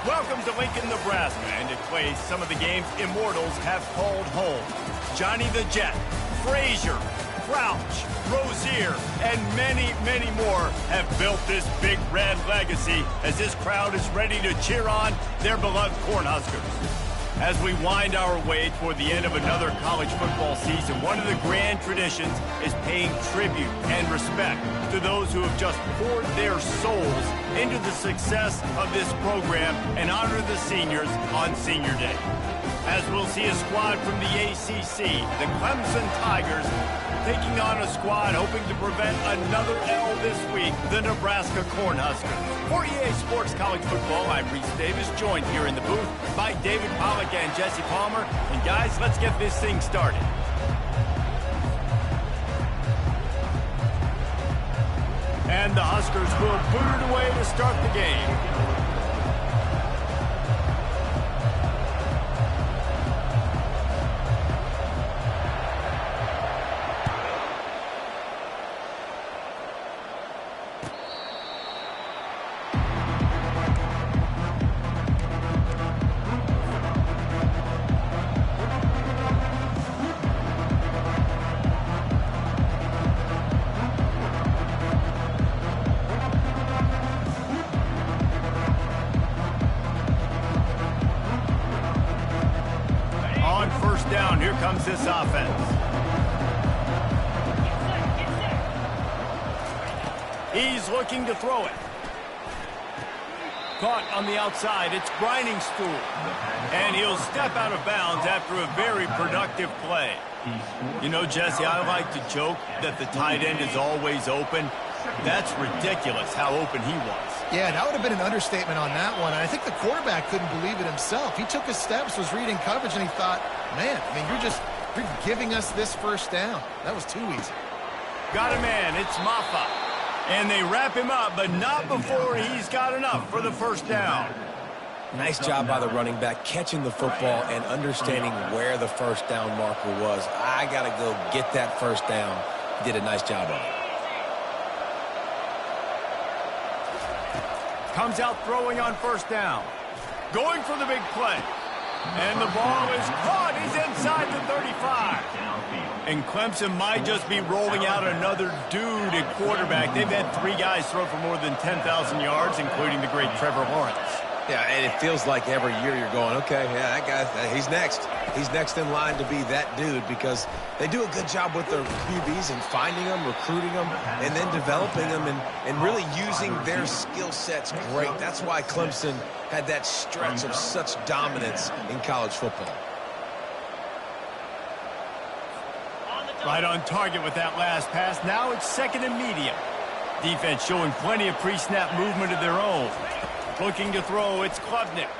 Welcome to Lincoln, Nebraska, and it plays some of the games immortals have called home. Johnny the Jet, Frazier, Crouch, Rozier, and many, many more have built this big red legacy as this crowd is ready to cheer on their beloved Cornhuskers. As we wind our way toward the end of another college football season, one of the grand traditions is paying tribute and respect to those who have just poured their souls into the success of this program and honor the seniors on Senior Day. As we'll see a squad from the ACC, the Clemson Tigers, taking on a squad hoping to prevent another L this week, the Nebraska Cornhuskers. For EA Sports College Football, I'm Reese Davis, joined here in the booth by David Pollack and Jesse Palmer. And guys, let's get this thing started. And the Huskers will boot it away to start the game. Down, here comes this offense. He's looking to throw it. Caught on the outside, it's Grinding Stool. And he'll step out of bounds after a very productive play. You know, Jesse, I like to joke that the tight end is always open. That's ridiculous how open he was. Yeah, that would have been an understatement on that one. And I think the quarterback couldn't believe it himself. He took his steps, was reading coverage, and he thought, man, I mean, you're giving us this first down. That was too easy. Got a man, it's Maffa. And they wrap him up, but not before he's got enough for the first down. Nice job by the running back, catching the football and understanding where the first down marker was. I got to go get that first down. He did a nice job on it. Comes out throwing on first down. Going for the big play. And the ball is caught. He's inside the 35. And Clemson might just be rolling out another dude at quarterback. They've had 3 guys throw for more than 10,000 yards, including the great Trevor Lawrence. Yeah, and it feels like every year you're going, okay, yeah, that guy, he's next. He's next in line to be that dude because they do a good job with their QBs and finding them, recruiting them, and then developing them and really using their skill sets great. That's why Clemson had that stretch of such dominance in college football. Right on target with that last pass. Now it's second and medium. Defense showing plenty of pre-snap movement of their own. Looking to throw, it's Klubnik.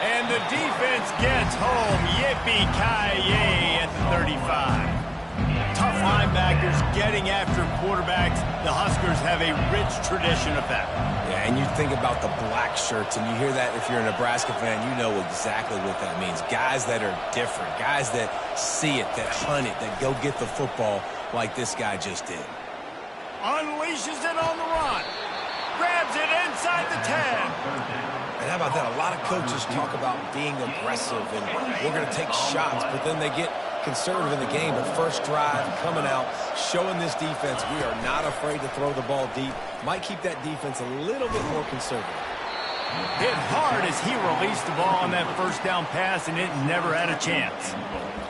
And the defense gets home. Yippee-ki-yay at the 35. Tough linebackers getting after quarterbacks. The Huskers have a rich tradition of that. Yeah, and you think about the black shirts, and you hear that if you're a Nebraska fan, you know exactly what that means. Guys that are different, guys that see it, that hunt it, that go get the football like this guy just did. Unleashes it on the run. Grabs it inside the 10. And how about that? A lot of coaches talk about being aggressive and we're going to take shots, but then they get conservative in the game, but first drive, coming out, showing this defense we are not afraid to throw the ball deep. Might keep that defense a little bit more conservative. Hit hard as he released the ball on that first down pass, and it never had a chance.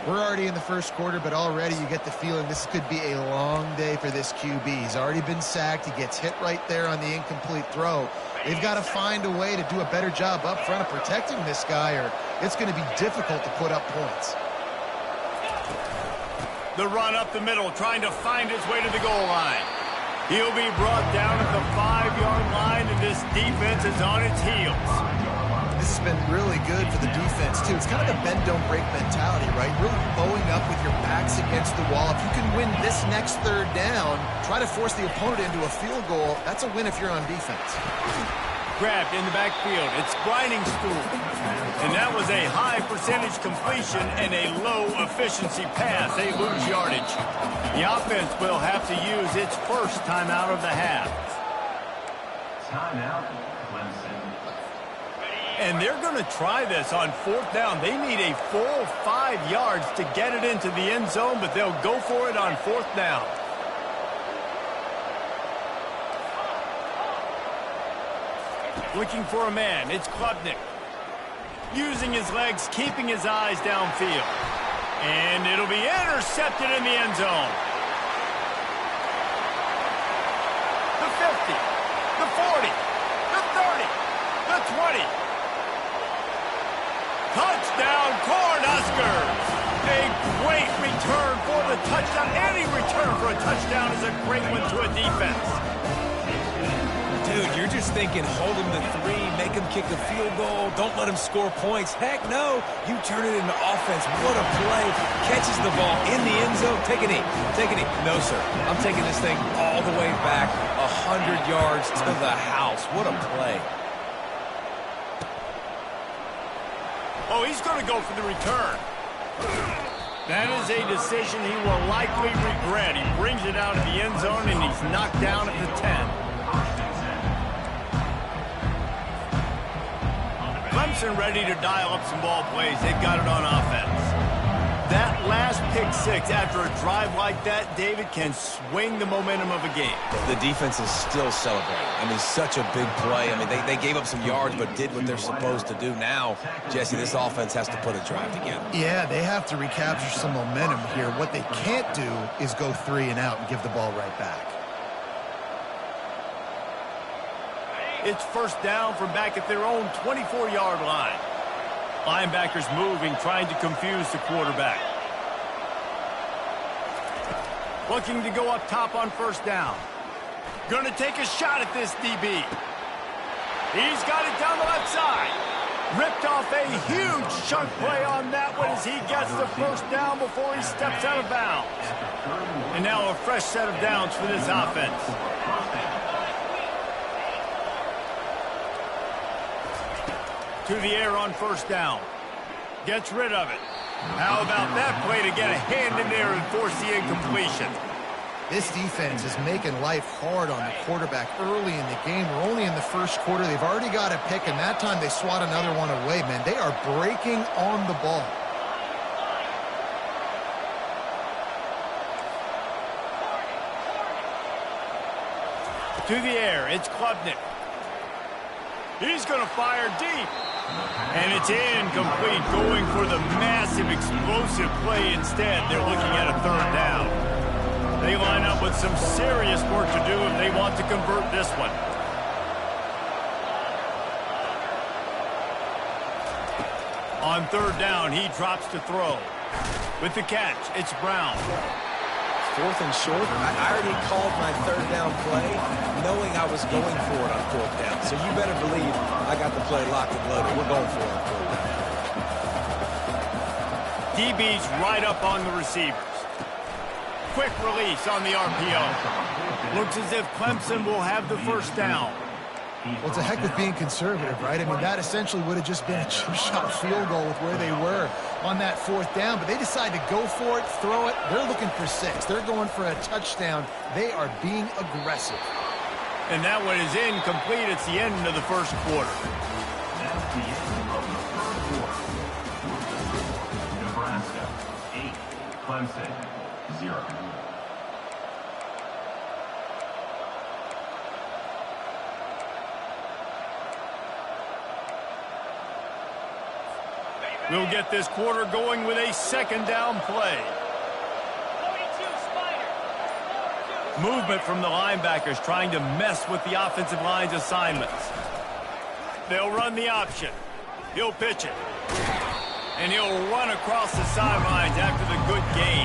We're already in the first quarter, but already you get the feeling this could be a long day for this QB. He's already been sacked. He gets hit right there on the incomplete throw. They've got to find a way to do a better job up front of protecting this guy, or it's going to be difficult to put up points. The run up the middle, trying to find his way to the goal line. He'll be brought down at the 5-yard line, and this defense is on its heels. This has been really good for the defense, too. It's kind of a bend-don't-break mentality, right? Really bowing up with your backs against the wall. If you can win this next third down, try to force the opponent into a field goal, that's a win if you're on defense. Grabbed in the backfield. It's grinding stool. And that was a high percentage completion and a low efficiency pass. They lose yardage. The offense will have to use its first timeout of the half. Timeout, Clemson. And they're going to try this on fourth down. They need a full 5 yards to get it into the end zone, but they'll go for it on fourth down. Looking for a man. It's Klubnik. Using his legs, keeping his eyes downfield. And it'll be intercepted in the end zone. The 50, the 40, the 30, the 20. Touchdown, Cornhuskers! A great return for the touchdown. Any return for a touchdown is a great one to a defense. Dude, you're just thinking, hold him to 3, make him kick a field goal, don't let him score points. Heck no, you turn it into offense. What a play. Catches the ball in the end zone. Take a knee. Take a knee. No, sir. I'm taking this thing all the way back 100 yards to the house. What a play. Oh, he's going to go for the return. That is a decision he will likely regret. He brings it out of the end zone, and he's knocked down at the 10. Clemson ready to dial up some ball plays. They've got it on offense. That last pick six after a drive like that, David, can swing the momentum of a game. The defense is still celebrating. I mean, such a big play. I mean, they gave up some yards but did what they're supposed to do. Now, Jesse, this offense has to put a drive together. Yeah, they have to recapture some momentum here. What they can't do is go 3 and out and give the ball right back. It's first down from back at their own 24-yard line. Linebackers moving, trying to confuse the quarterback. Looking to go up top on first down. Going to take a shot at this DB. He's got it down the left side. Ripped off a huge chunk play on that one as he gets the first down before he steps out of bounds. And now a fresh set of downs for this offense. To the air on first down. Gets rid of it. How about that play to get a hand in there and force the incompletion? This defense is making life hard on the quarterback early in the game. We're only in the first quarter. They've already got a pick, and that time they swat another one away, man. They are breaking on the ball. To the air, it's Klubnik. He's going to fire deep. And it's incomplete, going for the massive, explosive play instead. They're looking at a third down. They line up with some serious work to do if they want to convert this one. On third down, he drops to throw. With the catch, it's Brown. Fourth and short. I already called my third down play knowing I was going for it on fourth down. So you better believe I got the play locked and loaded. We're going for it on fourth down. DB's right up on the receivers. Quick release on the RPO. Looks as if Clemson will have the first down. Well, it's a heck with being conservative, right? I mean, that essentially would have just been a chip-shot field goal with where they were on that fourth down, but they decide to go for it, throw it. They're looking for 6. They're going for a touchdown. They are being aggressive. And that one is incomplete. It's the end of the first quarter. That's the end of the first quarter. Nebraska, 8. Clemson, 0. We'll get this quarter going with a second down play. Movement from the linebackers trying to mess with the offensive line's assignments. They'll run the option. He'll pitch it. And he'll run across the sidelines after the good gain.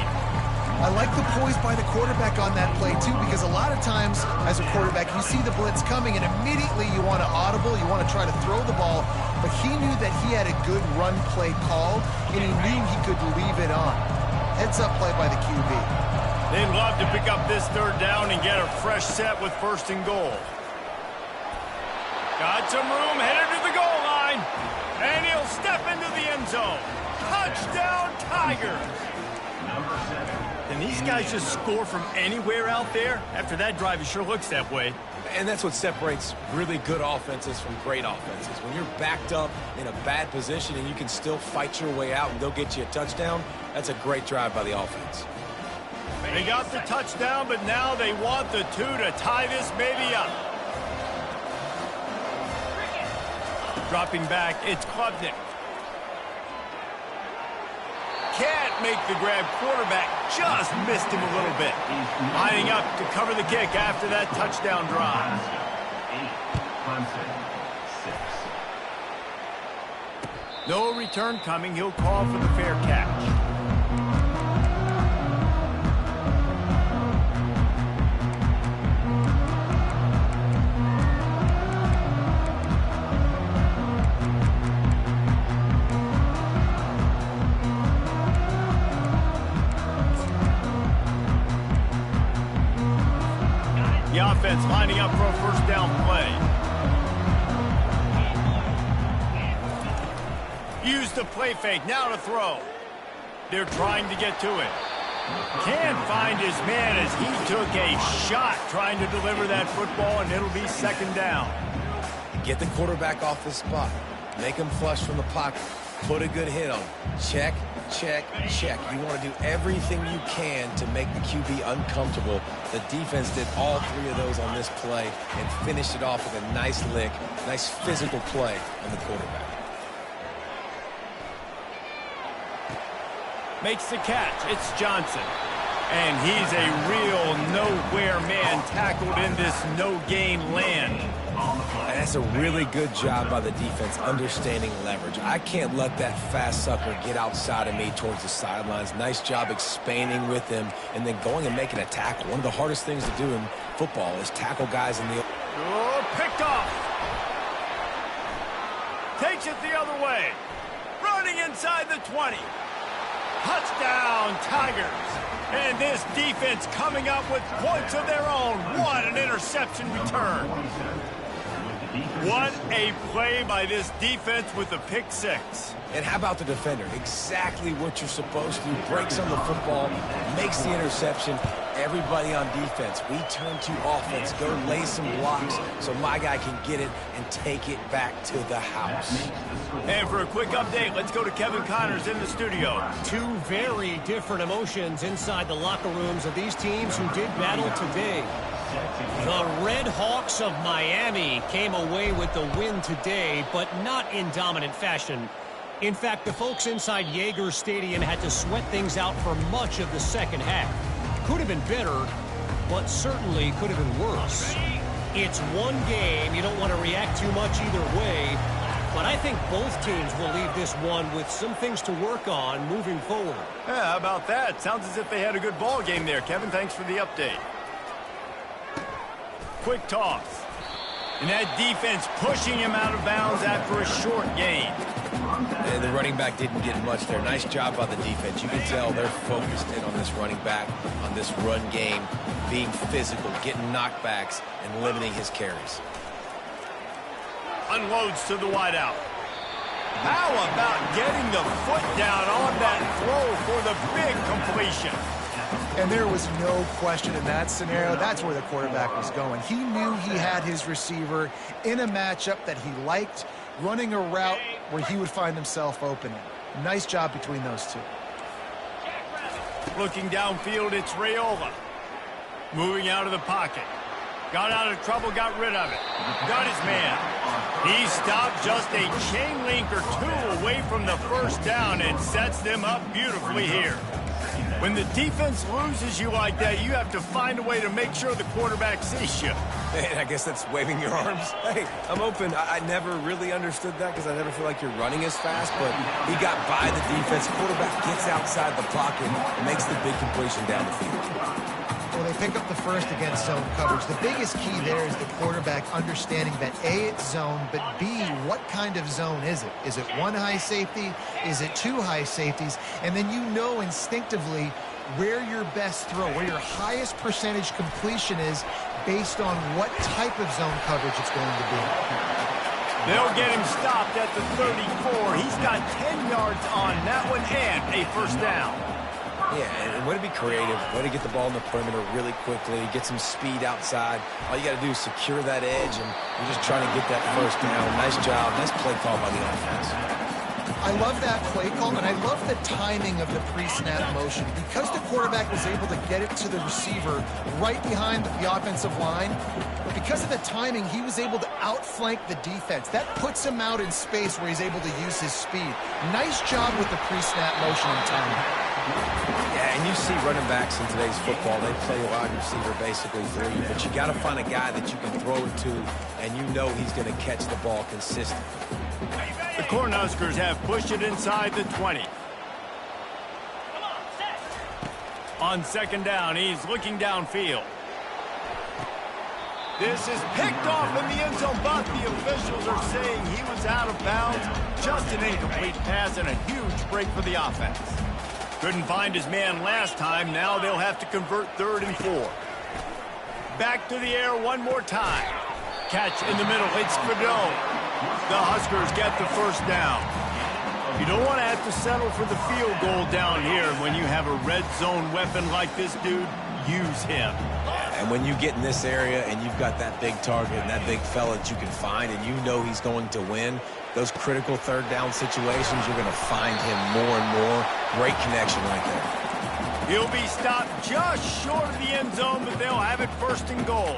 I like the poise by the quarterback on that play, too, because a lot of times as a quarterback, you see the blitz coming, and immediately you want to audible, you want to try to throw the ball, but he knew that he had a good run play call, and he knew he could leave it on. Heads-up play by the QB. They'd love to pick up this third down and get a fresh set with 1st and goal. Got some room, headed to the goal line, and he'll step into the end zone. Touchdown, Tigers! And these guys just score from anywhere out there? After that drive, it sure looks that way. And that's what separates really good offenses from great offenses. When you're backed up in a bad position and you can still fight your way out and they'll get you a touchdown, that's a great drive by the offense. They got the touchdown, but now they want the 2 to tie this baby up. Dropping back, it's Klubnik. Can't make the grab. Quarterback just missed him a little bit. Lining up to cover the kick after that touchdown drive. Clemson, 6. No return coming. He'll call for the fair catch. The offense lining up for a 1st down play. Use the play fake, now to throw. They're trying to get to it. Can't find his man as he took a shot trying to deliver that football, and it'll be 2nd down. Get the quarterback off the spot. Make him flush from the pocket. Put a good hit on him. Check, check, check. You want to do everything you can to make the QB uncomfortable. The defense did all 3 of those on this play and finished it off with a nice lick, nice physical play on the quarterback. Makes the catch. It's Johnson. And he's a real nowhere man tackled in this no-gain land. And that's a really good job by the defense understanding leverage. I can't let that fast sucker get outside of me towards the sidelines. Nice job expanding with him and then going and making a tackle. One of the hardest things to do in football is tackle guys in the... Oh, picked off. Takes it the other way. Running inside the 20. Touchdown, Tigers. And this defense coming up with points of their own. What an interception return. What a play by this defense with the pick 6. And how about the defender? Exactly what you're supposed to do. Breaks on the football, makes the interception. Everybody on defense, we turn to offense. Go lay some blocks so my guy can get it and take it back to the house. And for a quick update, let's go to Kevin Connors in the studio. 2 very different emotions inside the locker rooms of these teams who did battle today. The Red Hawks of Miami came away with the win today, but not in dominant fashion. In fact, the folks inside Yager Stadium had to sweat things out for much of the second half. Could have been better, but certainly could have been worse. It's one game. You don't want to react too much either way, but I think both teams will leave this one with some things to work on moving forward. Yeah, how about that? Sounds as if they had a good ball game there. Kevin, thanks for the update. Quick toss. And that defense pushing him out of bounds after a short gain. And the running back didn't get much there. Nice job by the defense. You can tell they're focused in on this running back, on this run game, being physical, getting knockbacks, and limiting his carries. Unloads to the wideout. How about getting the foot down on that throw for the big completion? And there was no question in that scenario. That's where the quarterback was going. He knew he had his receiver in a matchup that he liked, running a route where he would find himself opening. Nice job between those two. Looking downfield, it's Raiola. Moving out of the pocket. Got out of trouble, got rid of it. Got his man. He stopped just a chain link or two away from the first down and sets them up beautifully here. When the defense loses you like that, you have to find a way to make sure the quarterback sees you. Man, I guess that's waving your arms. Hey, I'm open. I never really understood that because I never feel like you're running as fast, but he got by the defense. Quarterback gets outside the pocket and makes the big completion down the field. Well, they pick up the first against zone coverage. The biggest key there is the quarterback understanding that A, it's zone, but B, what kind of zone is it? Is it one high safety? Is it two high safeties? And then you know instinctively where your best throw, where your highest percentage completion is based on what type of zone coverage it's going to be. They'll get him stopped at the 34. He's got 10 yards on that one and a first down. Yeah, and way to be creative, way to get the ball in the perimeter really quickly, get some speed outside. All you got to do is secure that edge, and you're just trying to get that first down. Nice job. Nice play call by the offense. I love that play call, and I love the timing of the pre-snap motion. Because the quarterback was able to get it to the receiver right behind the offensive line, because of the timing, he was able to outflank the defense. That puts him out in space where he's able to use his speed. Nice job with the pre-snap motion and timing. Yeah, and you see running backs in today's football, they play wide receiver basically for you, but you got to find a guy that you can throw it to, and you know he's going to catch the ball consistently. The Cornhuskers have pushed it inside the 20. On second down, he's looking downfield. This is picked off in the end zone, but the officials are saying he was out of bounds. Just an incomplete pass and a huge break for the offense. Couldn't find his man last time. Now they'll have to convert 3rd and 4. Back to the air one more time. Catch in the middle. It's Fedot. The Huskers get the first down. You don't want to have to settle for the field goal down here. When you have a red zone weapon like this dude, use him. And when you get in this area and you've got that big target and that big fella that you can find and you know he's going to win, those critical 3rd down situations, you're going to find him more and more. Great connection right there. He'll be stopped just short of the end zone, but they'll have it 1st and goal.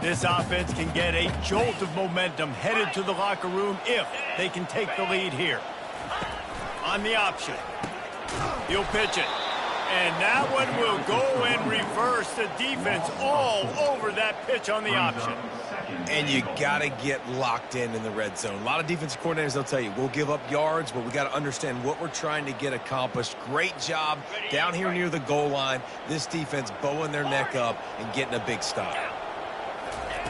This offense can get a jolt of momentum headed to the locker room if they can take the lead here. On the option. He'll pitch it. And that one will go in reverse. The defense all over that pitch on the option. And you got to get locked in the red zone. A lot of defensive coordinators, they'll tell you, we'll give up yards, but we got to understand what we're trying to get accomplished. Great job down here near the goal line. This defense bowing their neck up and getting a big stop.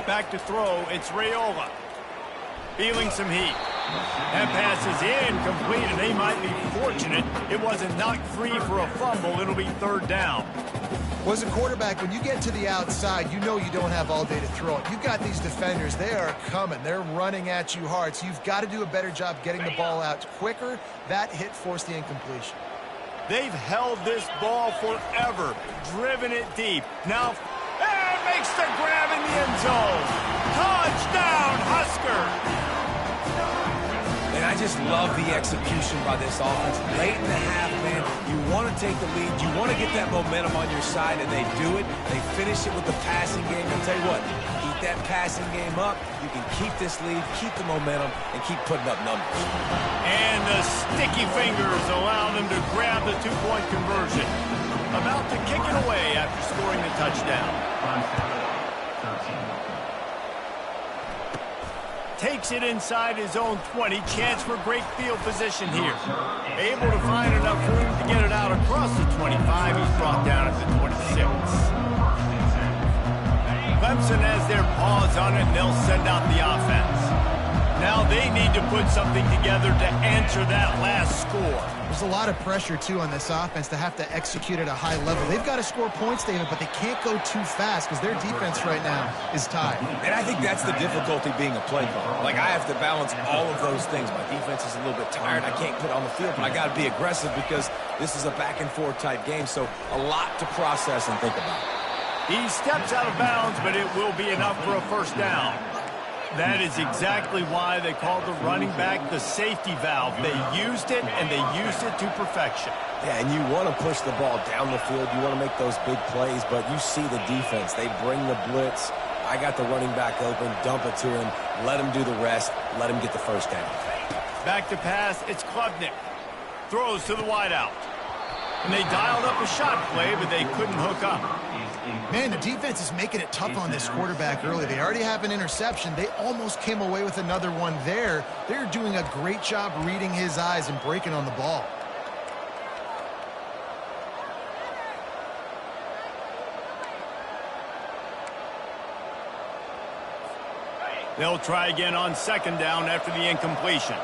Back to throw, it's Raiola. Feeling some heat. That pass is incomplete, and they might be fortunate it wasn't knocked free for a fumble. It'll be 3rd down. Well, as a quarterback, when you get to the outside, you know you don't have all day to throw it. You've got these defenders. They are coming. They're running at you hard, so you've got to do a better job getting the ball out quicker. That hit forced the incompletion. They've held this ball forever, driven it deep. Now, and makes the grab in the end zone. Touchdown, Husker! And I just love the execution by this offense. Late in the half, man, you want to take the lead. You want to get that momentum on your side, and they do it. They finish it with the passing game. I'll tell you what, keep that passing game up. You can keep this lead, keep the momentum, and keep putting up numbers. And the sticky fingers allow them to grab the 2-point conversion. About to kick it away after scoring the touchdown. Takes it inside his own 20. Chance for great field position here. Able to find enough room to get it out across the 25. He's brought down at the 26. Clemson has their paws on it, and they'll send out the offense. Now they need to put something together to answer that last score. There's a lot of pressure, too, on this offense to have to execute at a high level. They've got to score points, David, but they can't go too fast because their defense right now is tied. And I think that's the difficulty being a play caller. Like, I have to balance all of those things. My defense is a little bit tired. I can't put it on the field, but I got to be aggressive because this is a back-and-forth type game, so a lot to process and think about. He steps out of bounds, but it will be enough for a first down. That is exactly why they call the running back the safety valve. They used it, and they used it to perfection. Yeah, and you want to push the ball down the field. You want to make those big plays, but you see the defense. They bring the blitz. I got the running back open, dump it to him, let him do the rest, let him get the first down. Back to pass, it's Klubnik. Throws to the wideout. And they dialed up a shot play, but they couldn't hook up. Man, the defense is making it tough on this quarterback early. They already have an interception. They almost came away with another one there. They're doing a great job reading his eyes and breaking on the ball. They'll try again on second down after the incompletion.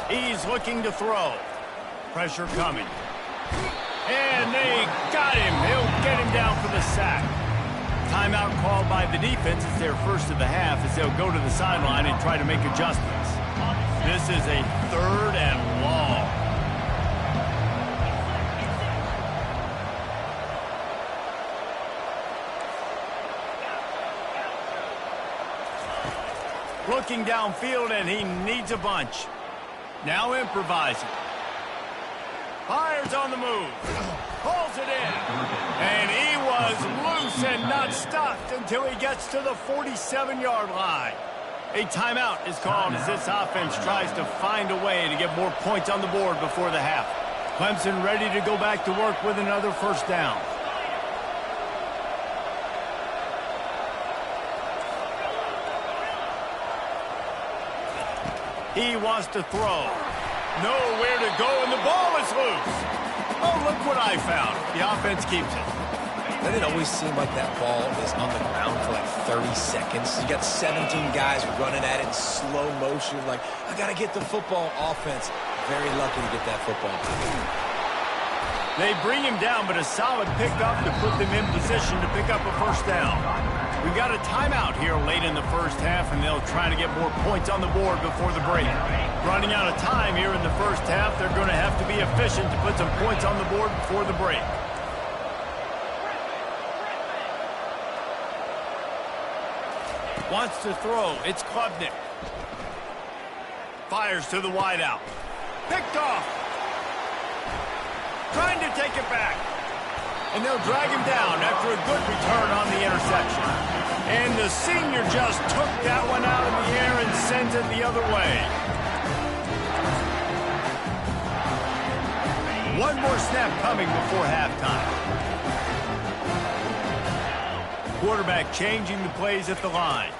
He's looking to throw. Pressure coming. And they got him. He'll get him down for the sack. Timeout called by the defense. It's their first of the half as they'll go to the sideline and try to make adjustments. This is a 3rd and long. Looking downfield, and he needs a bunch. Now improvising. Fires on the move. Pulls it in. And he was loose and not stopped until he gets to the 47-yard line. A timeout is called as this offense tries to find a way to get more points on the board before the half. Clemson ready to go back to work with another first down. He wants to throw. Nowhere to go, and the ball is loose. Oh, look what I found. The offense keeps it. Doesn't it always seem like that ball is on the ground for like 30 seconds? You got 17 guys running at it in slow motion. Like, I got to get the football. Offense, very lucky to get that football. They bring him down, but a solid pickup to put them in position to pick up a first down. We've got a timeout here late in the first half, and they'll try to get more points on the board before the break. Running out of time here in the first half, they're going to have to be efficient to put some points on the board before the break. Wants to throw. It's Klubnik. Fires to the wideout. Picked off. Trying to take it back. And they'll drag him down after a good return on the interception. And the senior just took that one out of the air and sends it the other way. One more snap coming before halftime. Quarterback changing the plays at the line.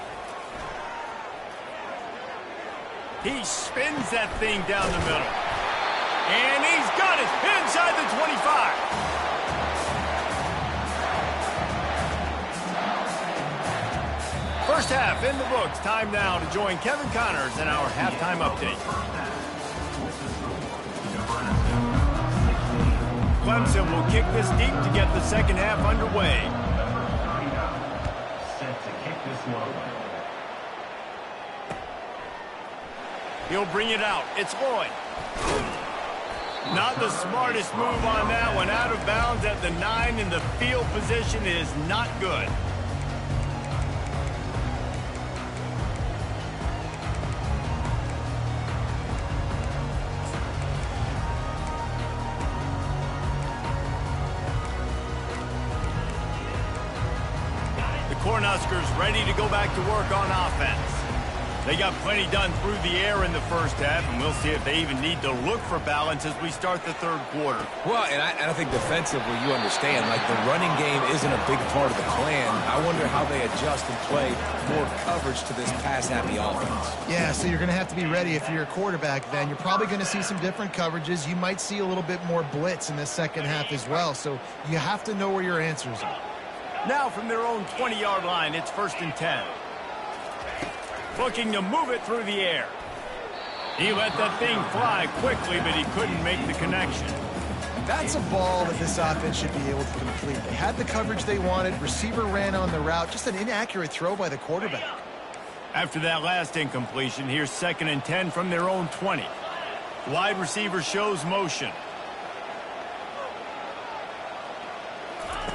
He spins that thing down the middle. And he's got it inside the 25. First half in the books. Time now to join Kevin Connors in our halftime update. Clemson will kick this deep to get the second half underway. Set to kick this one away. He'll bring it out. It's Lloyd. Not the smartest move on that one. Out of bounds at the 9, and the field position is not good. The Cornhuskers ready to go back to work on offense. They got plenty done through the air in the first half, and we'll see if they even need to look for balance as we start the third quarter. Well, and I think defensively, you understand, like the running game isn't a big part of the plan. I wonder how they adjust and play more coverage to this pass-happy offense. Yeah, so you're going to have to be ready if you're a quarterback then. You're probably going to see some different coverages. You might see a little bit more blitz in the second half as well, so you have to know where your answers are. Now from their own 20-yard line, it's 1st and 10. Looking to move it through the air. He let that thing fly quickly, but he couldn't make the connection. That's a ball that this offense should be able to complete. They had the coverage they wanted. Receiver ran on the route. Just an inaccurate throw by the quarterback. After that last incompletion, here's 2nd and 10 from their own 20. Wide receiver shows motion.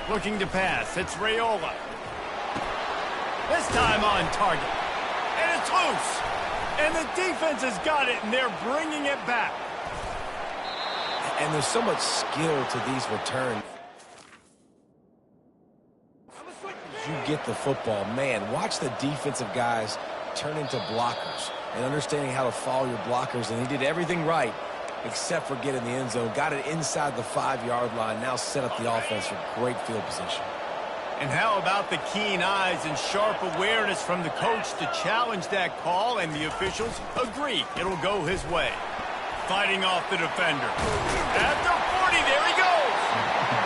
Looking to pass. It's Raiola. This time on target. And it's loose. And the defense has got it, and they're bringing it back. And there's so much skill to these returns. You get the football. Man, watch the defensive guys turn into blockers and understanding how to follow your blockers. And he did everything right except for getting the end zone. Got it inside the 5-yard line. Now set up the offense for great field position. And how about the keen eyes and sharp awareness from the coach to challenge that call, and the officials agree it'll go his way. Fighting off the defender. At the 40, there he goes!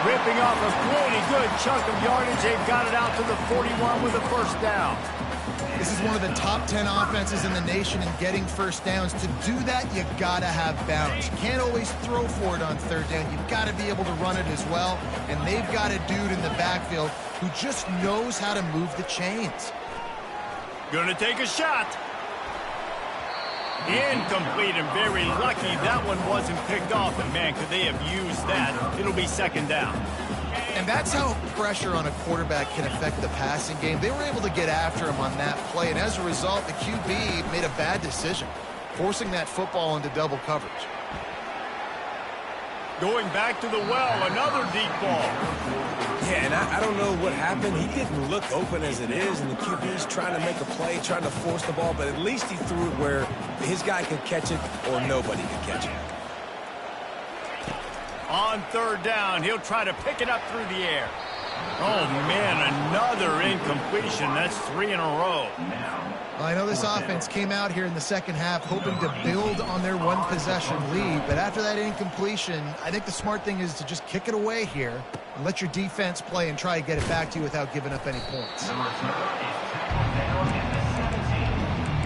Ripping off a pretty good chunk of yardage. They've got it out to the 41 with a first down. This is one of the top 10 offenses in the nation in getting first downs. To do that, you got to have balance. You can't always throw for it on third down. You've got to be able to run it as well. And they've got a dude in the backfield who just knows how to move the chains. Gonna take a shot. Incomplete, and very lucky that one wasn't picked off. And man, could they have used that? It'll be second down. And that's how pressure on a quarterback can affect the passing game. They were able to get after him on that play, and as a result, the QB made a bad decision, forcing that football into double coverage. Going back to the well, another deep ball. Yeah, and I don't know what happened. He didn't look open as it is, and the QB's trying to make a play, trying to force the ball, but at least he threw it where his guy could catch it or nobody could catch it. On third down, he'll try to pick it up through the air. Oh, man, another incompletion. That's 3 in a row. I know this offense came out here in the second half hoping to build on their one-possession lead, but after that incompletion, I think the smart thing is to just kick it away here and let your defense play and try to get it back to you without giving up any points. Number 2 is tackled down in the 17,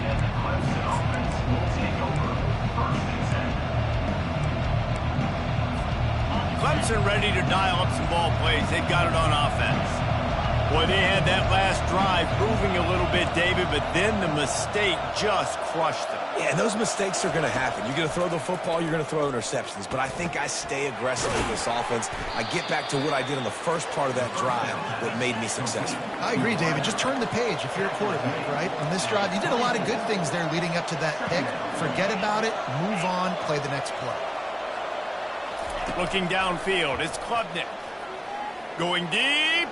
and the Clemson offense will take over first and 10. Clemson ready to dial up some ball plays. They've got it on offense. Boy, they had that last drive moving a little bit, David, but then the mistake just crushed them. Yeah, and those mistakes are going to happen. You're going to throw the football, you're going to throw interceptions. But I think I stay aggressive with this offense. I get back to what I did in the first part of that drive that made me successful. I agree, David. Just turn the page if you're a quarterback, right? On this drive, you did a lot of good things there leading up to that pick. Forget about it, move on, play the next play. Looking downfield, it's Klubnik. Going deep.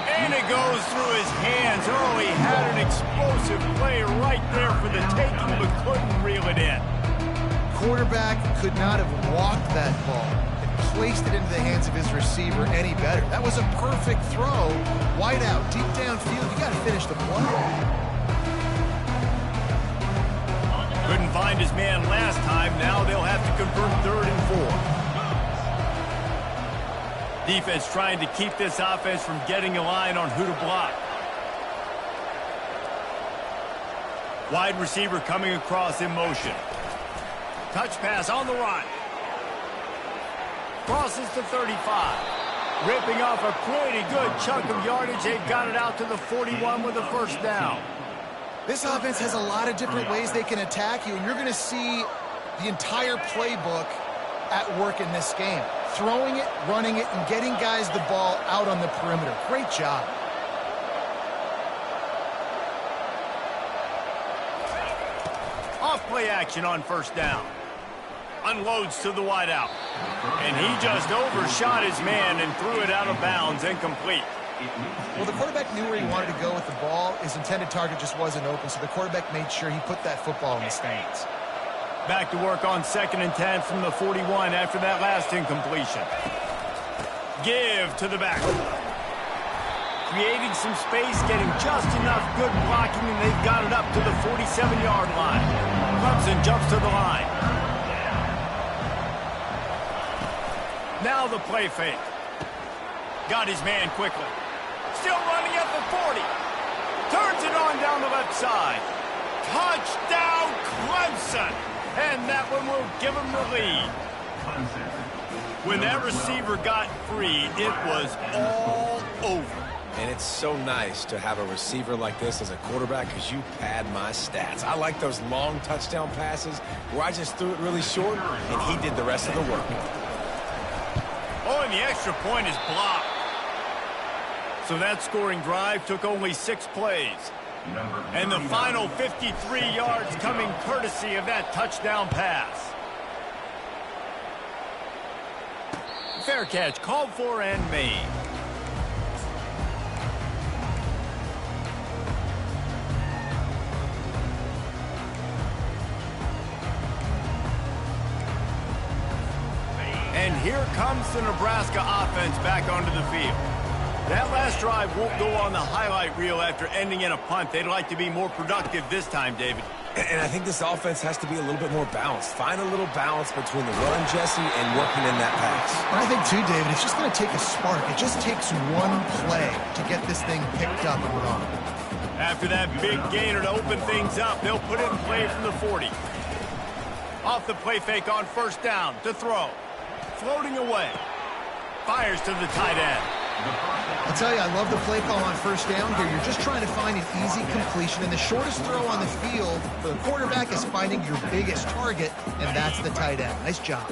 And it goes through his hands. Oh, he had an explosive play right there for the taking, but couldn't reel it in. Quarterback could not have walked that ball and placed it into the hands of his receiver any better. That was a perfect throw. Wide out, deep downfield. You got to finish the play. Couldn't find his man last time. Now they'll have to convert 3rd and 4. Defense trying to keep this offense from getting a line on who to block. Wide receiver coming across in motion. Touch pass on the run. Crosses to 35. Ripping off a pretty good chunk of yardage. They've got it out to the 41 with a first down. This offense has a lot of different ways they can attack you, and you're going to see the entire playbook at work in this game. Throwing it, running it, and getting guys the ball out on the perimeter. Great job. Off play action on first down. Unloads to the wideout. And he just overshot his man and threw it out of bounds, incomplete. Well, the quarterback knew where he wanted to go with the ball. His intended target just wasn't open, so the quarterback made sure he put that football in the stands. Back to work on 2nd and 10 from the 41 after that last incompletion. Give to the back. Creating some space, getting just enough good blocking, and they've got it up to the 47-yard line. Clemson jumps to the line. Now the play fake. Got his man quickly. Still running at the 40. Turns it on down the left side. Touchdown, Clemson! And that one will give him the lead. When that receiver got free, it was all over. And it's so nice to have a receiver like this as a quarterback because you pad my stats. I like those long touchdown passes where I just threw it really short and he did the rest of the work. Oh, and the extra point is blocked. So that scoring drive took only 6 plays. And the final 53 yards coming courtesy of that touchdown pass. Fair catch called for and made. And here comes the Nebraska offense back onto the field. That last drive won't go on the highlight reel after ending in a punt. They'd like to be more productive this time, David. And I think this offense has to be a little bit more balanced. Find a little balance between the run, Jesse, and working in that pass. I think, too, David, it's just going to take a spark. It just takes one play to get this thing picked up and run. After that big gainer to open things up, they'll put it in play from the 40. Off the play fake on first down to throw. Floating away. Fires to the tight end. I'll tell you, I love the play call on first down here. You're just trying to find an easy completion, and the shortest throw on the field for the quarterback is finding your biggest target, and that's the tight end. Nice job.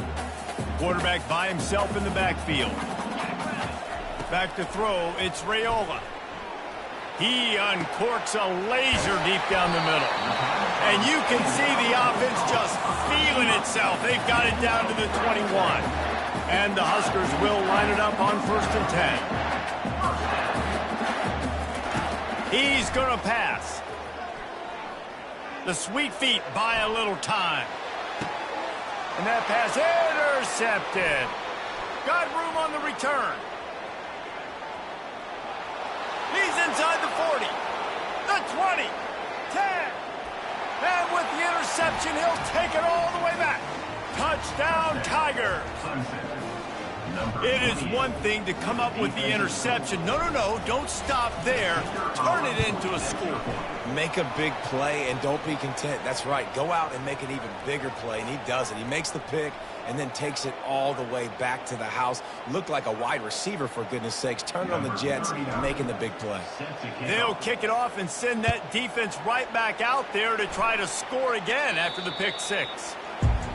Quarterback by himself in the backfield. Back to throw, it's Raiola. He uncorks a laser deep down the middle. And you can see the offense just feeling itself. They've got it down to the 21. And the Huskers will line it up on 1st and 10. He's going to pass. The sweet feet buy a little time. And that pass intercepted. Got room on the return. He's inside the 40. The 20. 10. And with the interception, he'll take it all the way back. Touchdown, Tigers. It is one thing to come up with the interception. No, don't stop there. Turn it into a score. Make a big play and don't be content. That's right. Go out and make an even bigger play, and he does it. He makes the pick and then takes it all the way back to the house. Looked like a wide receiver, for goodness sakes. Turn it on the Jets, making the big play. They'll kick it off and send that defense right back out there to try to score again after the pick six.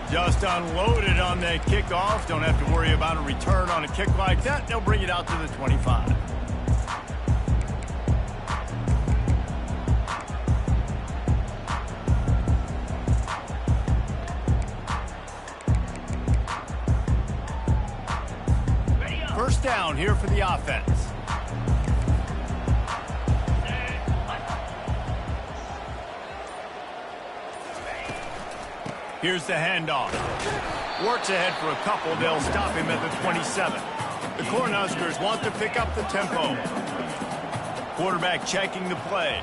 Just unloaded on that kickoff. Don't have to worry about a return on a kick like that. They'll bring it out to the 25. First down here for the offense. Here's the handoff. Works ahead for a couple. They'll stop him at the 27. The Cornhuskers want to pick up the tempo. Quarterback checking the play.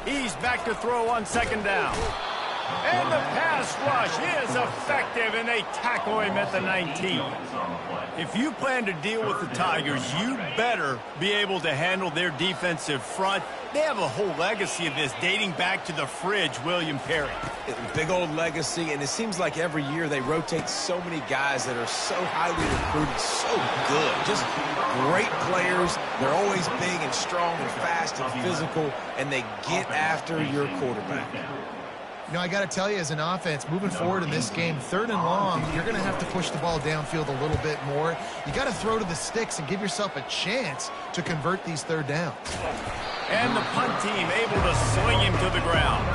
He's back to throw on second down. And the pass rush is effective, and they tackle him at the 19. If you plan to deal with the Tigers, you better be able to handle their defensive front. They have a whole legacy of this dating back to the fridge, William Perry. Big old legacy, and it seems like every year they rotate so many guys that are so highly recruited, so good. Just great players. They're always big and strong and fast and physical, and they get after your quarterback. You know, I got to tell you, as an offense, moving forward in this game, 3rd and long, you're going to have to push the ball downfield a little bit more. You got to throw to the sticks and give yourself a chance to convert these 3rd downs. And the punt team able to sling him to the ground.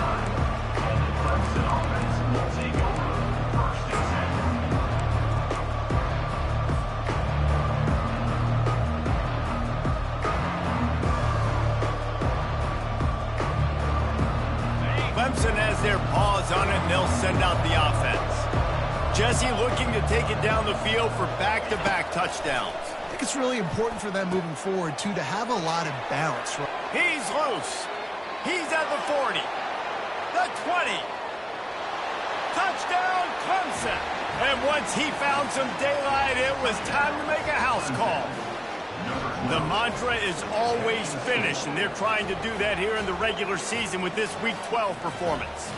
Clemson has their paws on it, and they'll send out the offense. Jesse looking to take it down the field for back-to-back touchdowns. I think it's really important for them moving forward, too, to have a lot of bounce. He's loose. He's at the 40. The 20. Touchdown, Clemson. And once he found some daylight, it was time to make a house call. The mantra is always finish, and they're trying to do that here in the regular season with this Week 12 performance.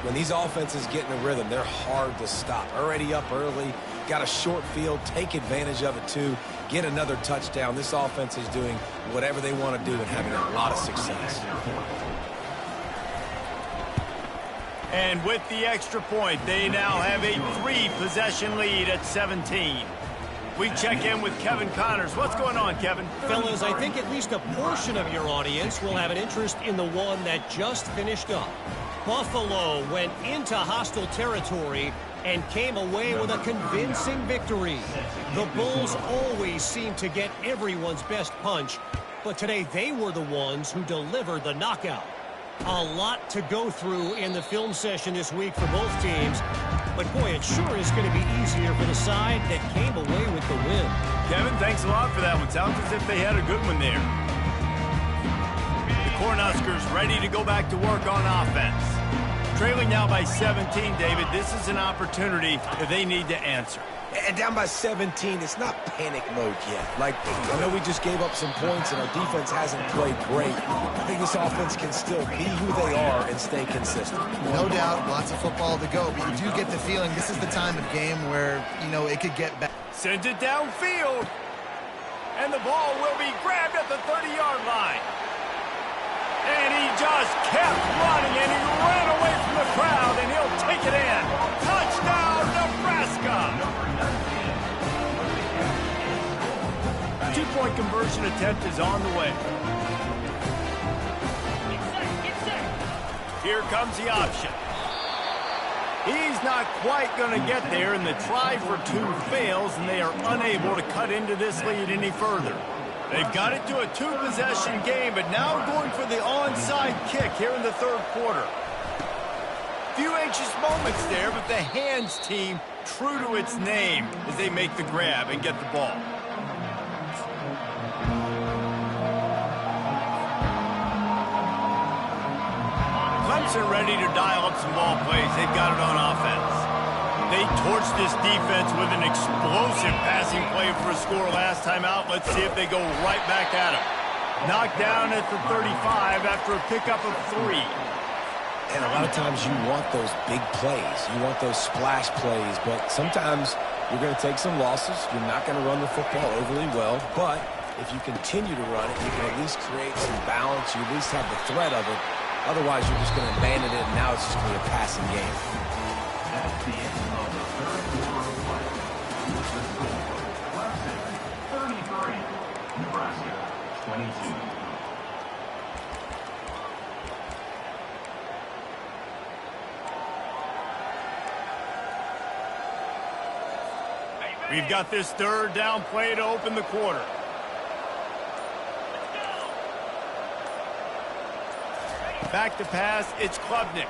When these offenses get in a rhythm, they're hard to stop. Already up early, got a short field, take advantage of it too, get another touchdown. This offense is doing whatever they want to do and having a lot of success. And with the extra point, they now have a 3-possession lead at 17. We check in with Kevin Connors. What's going on, Kevin? Fellas, I think at least a portion of your audience will have an interest in the one that just finished up. Buffalo went into hostile territory and came away with a convincing victory. The Bulls always seem to get everyone's best punch, but today they were the ones who delivered the knockout. A lot to go through in the film session this week for both teams, but boy, it sure is going to be easier for the side that came away with the win. Kevin, thanks a lot for that one. Sounds as if they had a good one there. The Cornhuskers ready to go back to work on offense. Trailing now by 17, David. This is an opportunity that they need to answer. And down by 17, it's not panic mode yet. Like, I know we just gave up some points and our defense hasn't played great. I think this offense can still be who they are and stay consistent. No doubt, lots of football to go, but you do get the feeling this is the time of game where, you know, it could get back. Sends it downfield. And the ball will be grabbed at the 30-yard line. And he just kept running, and he ran away from the crowd, and he'll take it in. Touchdown, Nebraska! Two-point conversion attempt is on the way. Here comes the option. He's not quite going to get there, and the try for two fails, and they are unable to cut into this lead any further. They've got it to a two-possession game, but now going for the onside kick here in the third quarter. Few anxious moments there, but the hands team true to its name as they make the grab and get the ball. Clemson ready to dial up some ball plays. They've got it on offense. They torched this defense with an explosive passing play for a score last time out. Let's see if they go right back at him. Knocked down at the 35 after a pickup of 3. And a lot of times you want those big plays. You want those splash plays, but sometimes you're going to take some losses. You're not going to run the football overly well, but if you continue to run it, you can at least create some balance. You at least have the threat of it. Otherwise, you're just going to abandon it, and now it's just going to be a passing game. That's the end of the third quarter of play. Clemson 33, Nebraska 22. We've got this third down play to open the quarter. Back to pass, it's Klubnik.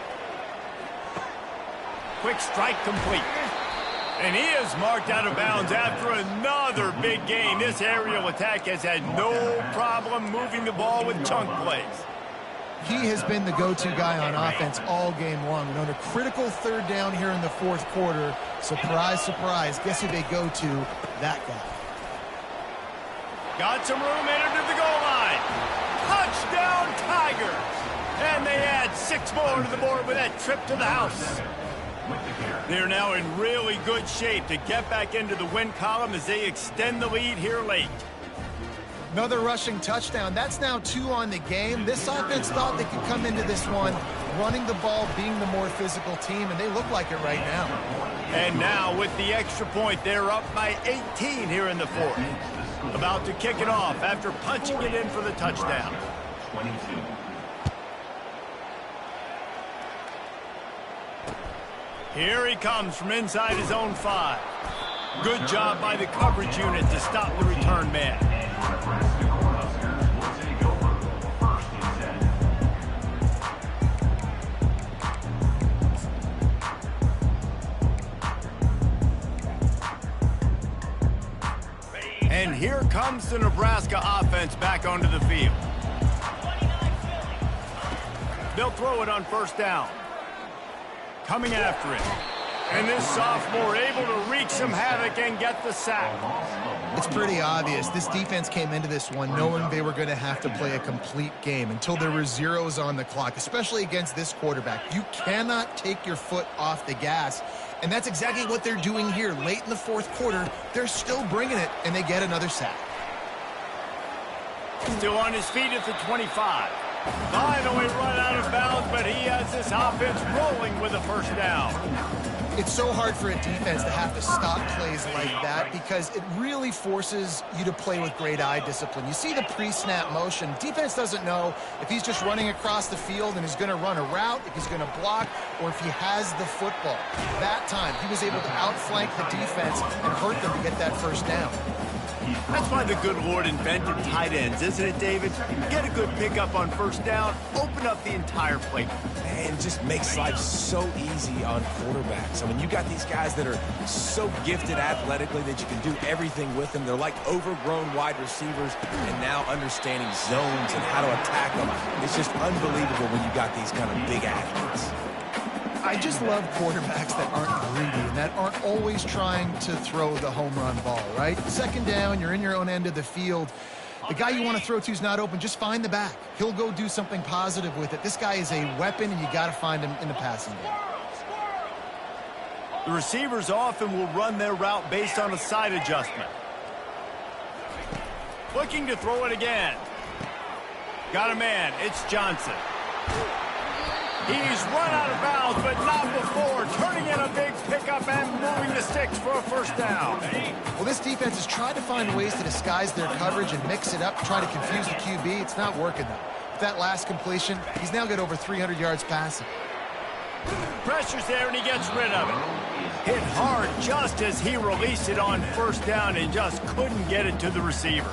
Quick strike complete. And he is marked out of bounds after another big gain. This aerial attack has had no problem moving the ball with chunk plays. He has been the go-to guy on offense all game long. And on a critical third down here in the fourth quarter, surprise, surprise, guess who they go to? That guy. Got some room, entered to the goal line. Touchdown, Tigers! And they add 6 more to the board with that trip to the house. They're now in really good shape to get back into the win column as they extend the lead here late. Another rushing touchdown. That's now 2 on the game. This offense thought they could come into this one running the ball, being the more physical team, and they look like it right now. And now with the extra point, they're up by 18 here in the fourth. About to kick it off after punching it in for the touchdown. 22. Here he comes from inside his own 5. Good job by the coverage unit to stop the return man. Nebraska Cornhuskers will take over first and 10. And here comes the Nebraska offense back onto the field. They'll throw it on first down. Coming after it. And this sophomore able to wreak some havoc and get the sack. It's pretty obvious. This defense came into this one knowing they were going to have to play a complete game until there were zeros on the clock, especially against this quarterback. You cannot take your foot off the gas, and that's exactly what they're doing here. Late in the fourth quarter, they're still bringing it, and they get another sack. Still on his feet at the 25. Finally run out of bounds, but he has this offense rolling with a first down. It's so hard for a defense to have to stop plays like that because it really forces you to play with great eye discipline. You see the pre-snap motion. Defense doesn't know if he's just running across the field and is going to run a route, if he's going to block, or if he has the football. That time, he was able to outflank the defense and hurt them to get that first down. That's why the good Lord invented tight ends, isn't it, David? Get a good pickup on first down, open up the entire plate. Man, it just makes life so easy on quarterbacks. I mean, you got these guys that are so gifted athletically that you can do everything with them. They're like overgrown wide receivers, and now understanding zones and how to attack them. It's just unbelievable when you got these kind of big athletes. I just love quarterbacks that aren't greedy and that aren't always trying to throw the home run ball, right? Second down, you're in your own end of the field. The guy you want to throw to is not open. Just find the back. He'll go do something positive with it. This guy is a weapon, and you got to find him in the passing game. The receivers often will run their route based on a side adjustment. Looking to throw it again. Got a man. It's Johnson. He's run out of bounds, but not before. Turning in a big pickup and moving the sticks for a first down. Well, this defense has tried to find ways to disguise their coverage and mix it up, try to confuse the QB. It's not working, though. With that last completion, he's now got over 300 yards passing. Pressure's there, and he gets rid of it. Hit hard just as he released it on first down and just couldn't get it to the receiver.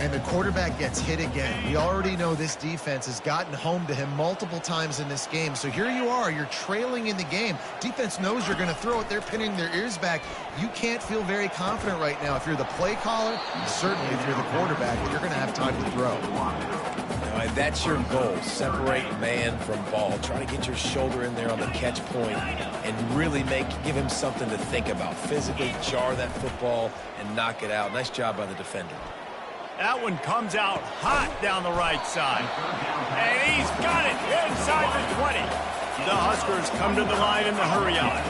And the quarterback gets hit again. We already know this defense has gotten home to him multiple times in this game. So here you are, you're trailing in the game. Defense knows you're going to throw it. They're pinning their ears back. You can't feel very confident right now. If you're the play caller, certainly if you're the quarterback, you're going to have time to throw. And that's your goal. Separate man from ball. Try to get your shoulder in there on the catch point and really give him something to think about. Physically jar that football and knock it out. Nice job by the defender. That one comes out hot down the right side. And he's got it inside the 20. The Huskers come to the line in the hurry on.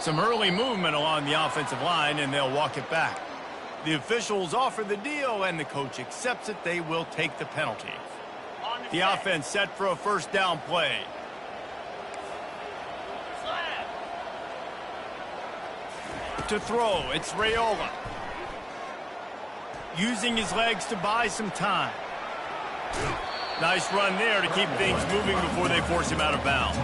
Some early movement along the offensive line, and they'll walk it back. The officials offer the deal, and the coach accepts it. They will take the penalty. The offense set for a first down play. To throw, it's Raiola. Using his legs to buy some time. Nice run there to keep things moving before they force him out of bounds.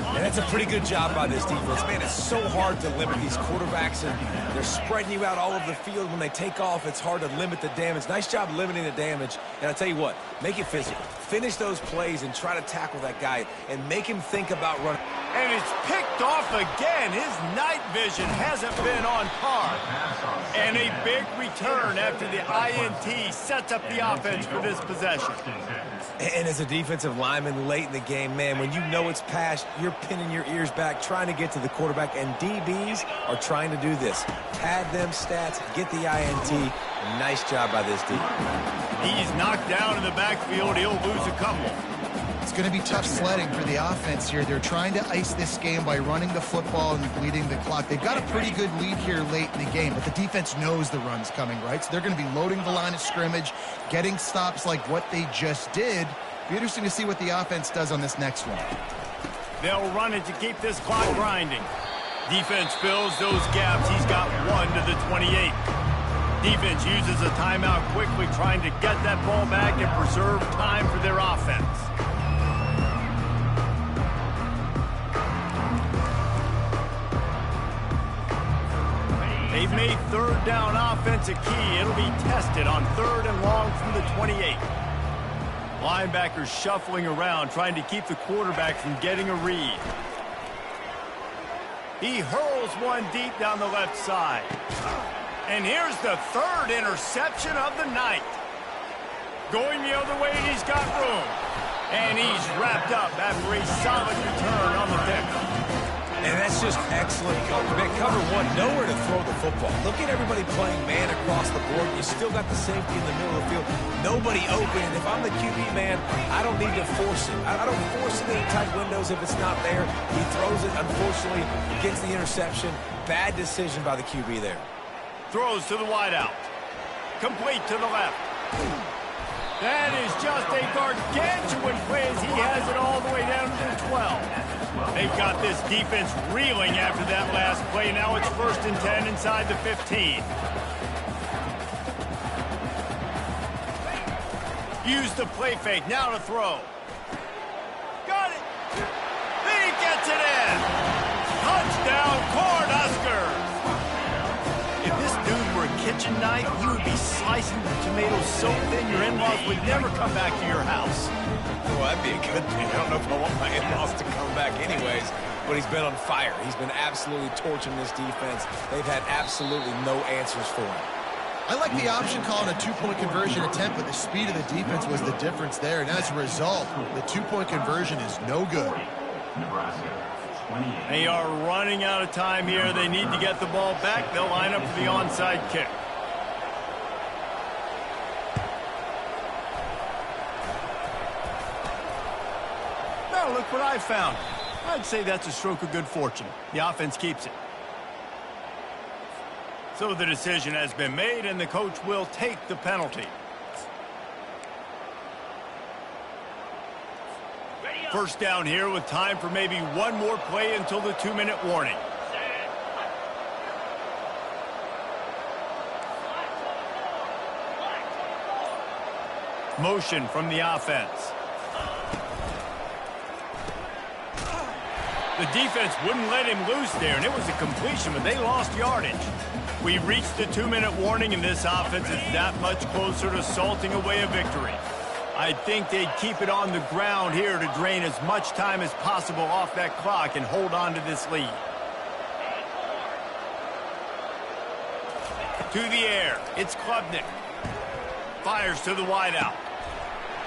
And that's a pretty good job by this defense. Man, it's so hard to limit these quarterbacks, and they're spreading you out all over the field. When they take off, it's hard to limit the damage. Nice job limiting the damage. And I tell you what, make it physical. Finish those plays and try to tackle that guy and make him think about running. And it's picked off again. His night vision hasn't been on par. And a big return after the INT sets up the offense for this possession. And as a defensive lineman late in the game, man, when you know it's past, you're pinning your ears back, trying to get to the quarterback, and DBs are trying to do this. Pad them stats, get the INT. Nice job by this D. He's knocked down in the backfield. He'll lose a couple. It's going to be tough sledding for the offense here. They're trying to ice this game by running the football and bleeding the clock. They've got a pretty good lead here late in the game, but the defense knows the run's coming, right? So they're going to be loading the line of scrimmage, getting stops like what they just did. Be interesting to see what the offense does on this next one. They'll run it to keep this clock grinding. Defense fills those gaps. He's got one to the 28. Defense uses a timeout quickly, trying to get that ball back and preserve time for their offense. They've made third down offense a key. It'll be tested on 3rd and long from the 28. Linebackers shuffling around, trying to keep the quarterback from getting a read. He hurls one deep down the left side. And here's the 3rd interception of the night. Going the other way, and he's got room. And he's wrapped up after a solid return on the pick. And that's just excellent coverage. Man, cover one, nowhere to throw the football. Look at everybody playing man across the board. You still got the safety in the middle of the field. Nobody open. And if I'm the QB man, I don't need to force it. I don't force it in tight windows if it's not there. He throws it, unfortunately, gets the interception. Bad decision by the QB there. Throws to the wideout. Complete to the left. That is just a gargantuan play as he has it all the way down to the 12. They've got this defense reeling after that last play. Now it's 1st and 10 inside the 15. Use the play fake. Now to throw. Got it. He gets it in. Touchdown, Cornhuskers. If this dude were a kitchen knife, he would be slicing the tomatoes so thin your in-laws would never come back to your house. Well, that'd be a good thing. I don't know if I want my in-laws to come back anyways, but he's been on fire. He's been absolutely torching this defense. They've had absolutely no answers for him. I like the option calling a two-point conversion attempt, but the speed of the defense was the difference there. And as a result, the two-point conversion is no good. They are running out of time here. They need to get the ball back. They'll line up for the onside kick. Now look what I found. I'd say that's a stroke of good fortune. The offense keeps it. So the decision has been made, and the coach will take the penalty. First down here with time for maybe one more play until the 2-minute warning. Motion from the offense. The defense wouldn't let him loose there, and it was a completion, but they lost yardage. We reached the 2-minute warning, and this offense is that much closer to salting away a victory. I think they'd keep it on the ground here to drain as much time as possible off that clock and hold on to this lead. To the air, it's Klubnik. Fires to the wideout.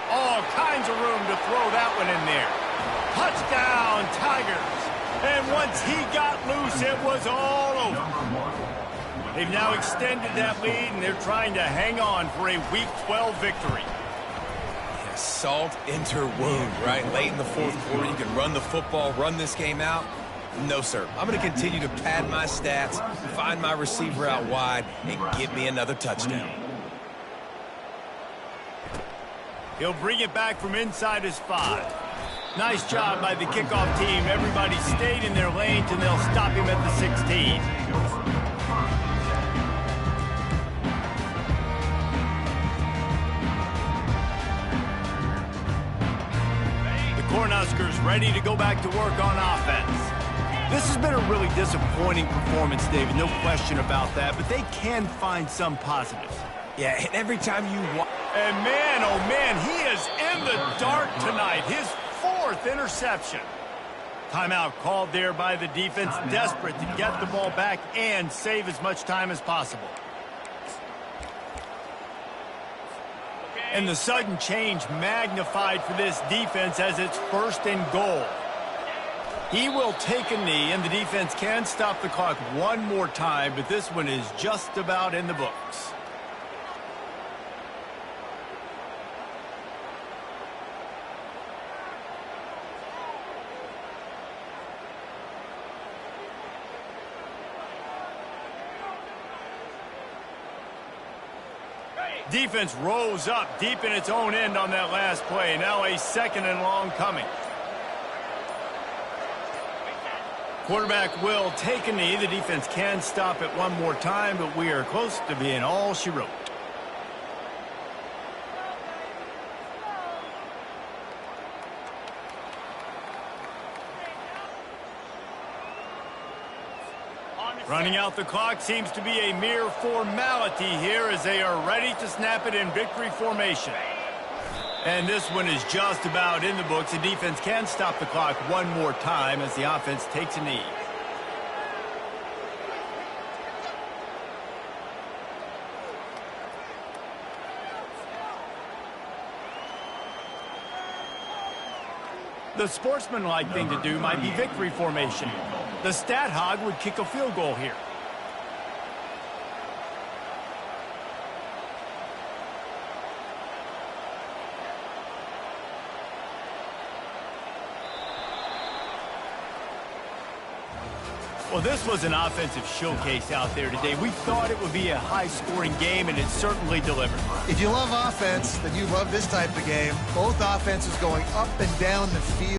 All kinds of room to throw that one in there. Touchdown, Tigers. And once he got loose, it was all over. They've now extended that lead, and they're trying to hang on for a Week 12 victory. Yeah, salt into wound, right? Late in the 4th quarter, you can run the football, run this game out. No, sir. I'm going to continue to pad my stats, find my receiver out wide, and give me another touchdown. He'll bring it back from inside his 5. Nice job by the kickoff team. Everybody stayed in their lanes, and they'll stop him at the 16. Cornhuskers ready to go back to work on offense. This has been a really disappointing performance, David, no question about that, but they can find some positives. Yeah, and every time you watch... And man, oh man, he is in the dark tonight. His 4th interception. Timeout called there by the defense, desperate to get the ball back and save as much time as possible. And the sudden change magnified for this defense as it's 1st and goal. He will take a knee, and the defense can stop the clock one more time, but this one is just about in the books. Defense rolls up deep in its own end on that last play. Now a 2nd and long coming. Quarterback will take a knee. The defense can stop it one more time, but we are close to being all she wrote. Running out the clock seems to be a mere formality here as they are ready to snap it in victory formation. And this one is just about in the books. The defense can stop the clock one more time as the offense takes a knee. The sportsmanlike thing to do might be victory formation. The stat hog would kick a field goal here. Well, this was an offensive showcase out there today. We thought it would be a high-scoring game, and it certainly delivered. If you love offense, then you love this type of game. Both offenses going up and down the field.